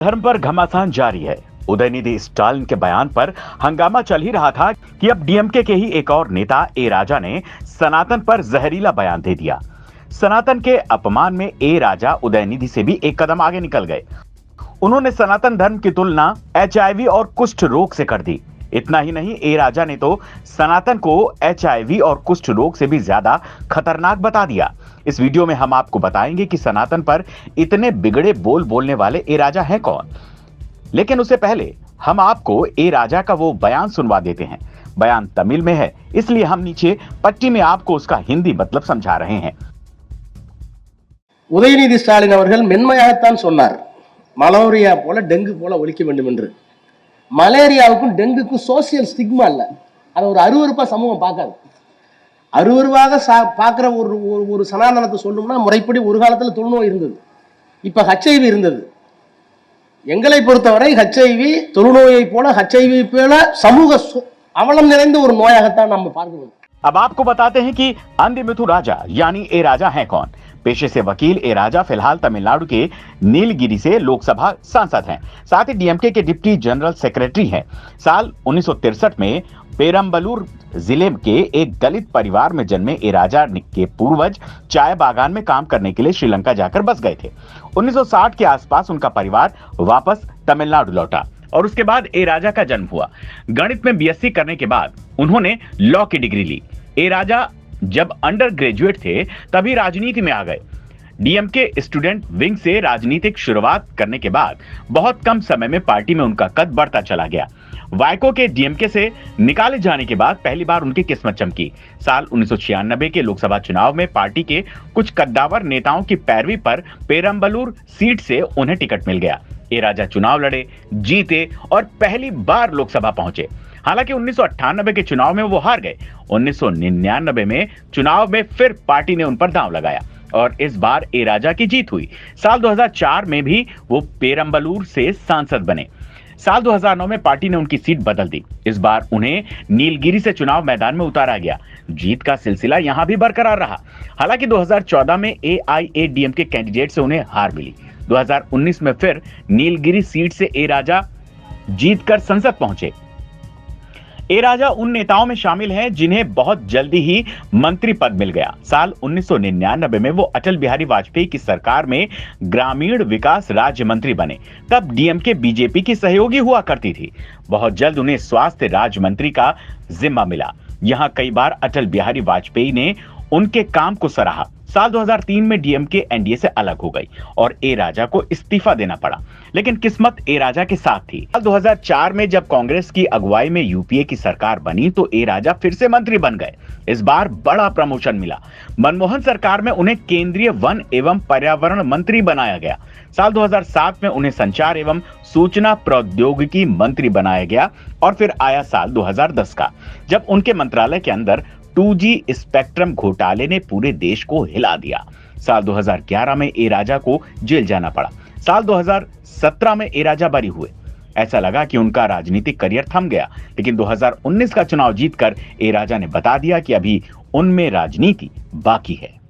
धर्म पर घमासान जारी है। उदयनिधि स्टालिन के बयान पर हंगामा चल ही रहा था कि अब डीएमके के ही एक और नेता ए राजा ने सनातन पर जहरीला बयान दे दिया। सनातन के अपमान में ए राजा उदयनिधि से भी एक कदम आगे निकल गए। उन्होंने सनातन धर्म की तुलना एचआईवी और कुष्ठ रोग से कर दी। इतना ही नहीं, ए राजा ने तो सनातन को एचआईवी और कुष्ठ रोग से भी ज्यादा खतरनाक बता दिया। इस वीडियो में हम आपको बताएंगे कि सनातन पर इतने बिगड़े बोल बोलने वाले ए राजा हैं कौन। लेकिन उससे पहले हम आपको ए राजा का वो बयान सुनवा देते हैं। बयान तमिल में है, इसलिए हम नीचे पट्टी में आपको उसका हिंदी मतलब समझा रहे हैं। உதயநிதி ஸ்டாலின் அவர்கள் மென்மையாகத்தான் சொன்னார், மலேரியா போல டெங்கு போல ஒழிக்க வேண்டும் என்று. மலேரியாவுக்கும் டெங்குக்கும் சோசியல் ஸ்டிக்மா இல்லை, அதை ஒரு அருவருப்பா சமூகம் பார்க்காது. அருவருவாக பார்க்குற ஒரு சனாதனத்தை சொல்லணும்னா முறைப்படி ஒரு காலத்தில் தொழுநோய் இருந்தது, இப்போ ஹெச்ஐவி இருந்தது. எங்களை பொறுத்தவரை ஹெச்ஐவி தொழுநோயை போல ஹெச்ஐவி போல சமூக அவலம் நிறைந்த ஒரு நோயாகத்தான் நம்ம பார்க்கணும்। अब आपको बताते हैं कि अंधमिथु राजा यानी ए राजा हैं कौन। पेशे से वकील ए राजा फिलहाल तमिलनाडु के नीलगिरी से लोकसभा सांसद हैं। साथ ही डीएमके के डिप्टी जनरल सेक्रेटरी हैं। साल 1963 में पेरम्बलूर जिले के एक दलित परिवार में जन्मे ए राजा के पूर्वज चाय बागान में काम करने के लिए श्रीलंका जाकर बस गए थे। 1960 के आसपास उनका परिवार वापस तमिलनाडु लौटा और उसके बाद ए राजा का जन्म हुआ। गणित में बीएससी करने के बाद उन्होंने लॉ की डिग्री ली। ए राजा जब अंडर ग्रेजुएट थे तभी राजनीति में आ गए। डीएमके स्टूडेंट विंग से राजनीतिक शुरुआत करने के बाद बहुत कम समय में पार्टी में उनका कद बढ़ता चला गया। वाइको के डीएमके से निकाले जाने के बाद पहली बार उनकी किस्मत चमकी। साल 1996 के लोकसभा चुनाव में पार्टी के कुछ कद्दावर नेताओं की पैरवी पर पेरम्बलूर सीट से उन्हें टिकट मिल गया। ए राजा चुनाव लड़े, जीते और पहली बार लोकसभा पहुंचे। हालांकि 1998 के चुनाव में वो हार गए। 1999 में चुनाव में फिर पार्टी ने उन पर दांव लगाया और इस बार ए राजा की जीत हुई। साल 2004 में भी वो पेरम्बलूर से सांसद बने। साल 2009 में पार्टी ने उनकी सीट बदल दी। इस बार उन्हें नीलगिरी से चुनाव मैदान में उतारा गया। जीत का सिलसिला यहां भी बरकरार रहा। हालांकि 2014 में एआईएडीएमके कैंडिडेट से उन्हें हार मिली। 2019 में फिर नीलगिरी सीट से ए राजा जीतकर संसद पहुंचे। ए राजा उन नेताओं में शामिल हैं जिन्हें बहुत जल्दी ही मंत्री पद मिल गया। साल 1999 में वो अटल बिहारी वाजपेयी की सरकार में ग्रामीण विकास राज्य मंत्री बने। तब डीएमके बीजेपी की सहयोगी हुआ करती थी। बहुत जल्द उन्हें स्वास्थ्य राज्य मंत्री का जिम्मा मिला। यहां कई बार अटल बिहारी वाजपेयी ने उनके काम को सराहा। साल 2003 में डीएमके एनडीए से अलग हो गई और ए राजा को इस्तीफा देना पड़ा, लेकिन किस्मत ए राजा के साथ थी। साल 2004 में जब कांग्रेस की अगुवाई में यूपीए की सरकार बनी तो ए राजा फिर से मंत्री बन गए। इस बार बड़ा प्रमोशन मिला। मनमोहन सरकार में उन्हें केंद्रीय वन एवं पर्यावरण मंत्री बनाया गया। साल 2007 में उन्हें संचार एवं सूचना प्रौद्योगिकी मंत्री बनाया गया और फिर आया साल 2010 का, जब उनके मंत्रालय के अंदर 2G स्पेक्ट्रम घोटाले ने पूरे देश को हिला दिया। साल 2011 में ए राजा को जेल जाना पड़ा। साल 2017 में ए राजा बरी हुए। ऐसा लगा कि उनका राजनीतिक करियर थम गया, लेकिन 2019 का चुनाव जीतकर ए राजा ने बता दिया कि अभी उनमें राजनीति बाकी है।